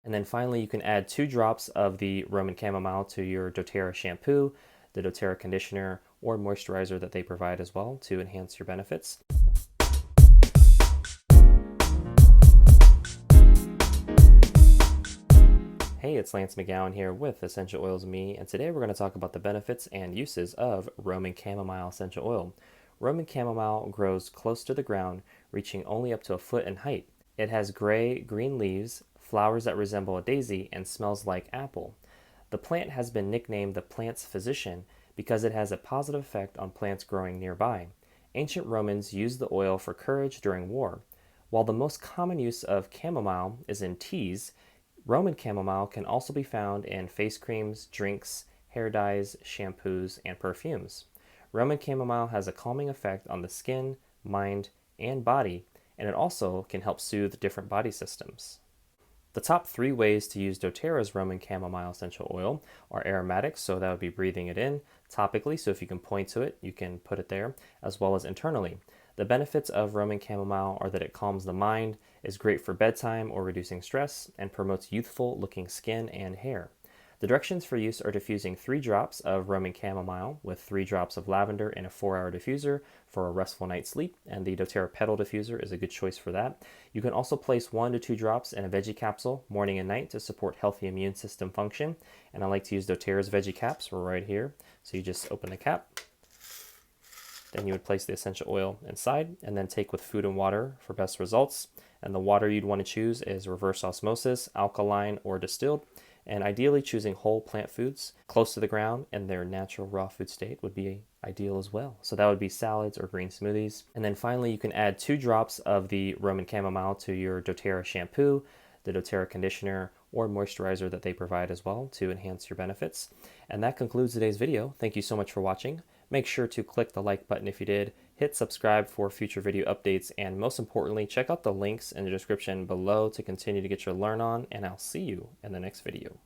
And then finally, you can add 2 drops of the Roman Chamomile to your doTERRA shampoo, the doTERRA conditioner, or moisturizer that they provide as well to enhance your benefits. Hey, it's Lance McGowan here with Essential Oils Me, and today we're going to talk about the benefits and uses of Roman Chamomile essential oil. Roman Chamomile grows close to the ground, reaching only up to a foot in height. It has gray-green leaves, flowers that resemble a daisy, and smells like apple. The plant has been nicknamed the plant's physician because it has a positive effect on plants growing nearby. Ancient Romans used the oil for courage during war. While the most common use of chamomile is in teas, Roman chamomile can also be found in face creams, drinks, hair dyes, shampoos, and perfumes. Roman chamomile has a calming effect on the skin, mind, and body, and it also can help soothe different body systems. The top 3 ways to use doTERRA's Roman Chamomile essential oil are aromatics, so that would be breathing it in, topically, so if you can point to it, you can put it there, as well as internally. The benefits of Roman Chamomile are that it calms the mind, is great for bedtime or reducing stress, and promotes youthful looking skin and hair. The directions for use are diffusing 3 drops of Roman Chamomile with 3 drops of lavender in a 4-hour diffuser for a restful night's sleep, and the doTERRA Petal Diffuser is a good choice for that. You can also place 1 to 2 drops in a veggie capsule morning and night to support healthy immune system function, and I like to use doTERRA's veggie caps right here. So you just open the cap, then you would place the essential oil inside and then take with food and water for best results. And the water you'd want to choose is reverse osmosis, alkaline, or distilled. And ideally choosing whole plant foods close to the ground in their natural raw food state would be ideal as well. So that would be salads or green smoothies. And then finally, you can add 2 drops of the Roman Chamomile to your doTERRA shampoo, the doTERRA conditioner, or moisturizer that they provide as well to enhance your benefits. And that concludes today's video. Thank you so much for watching. Make sure to click the like button if you did, hit subscribe for future video updates, and most importantly, check out the links in the description below to continue to get your learn on, and I'll see you in the next video.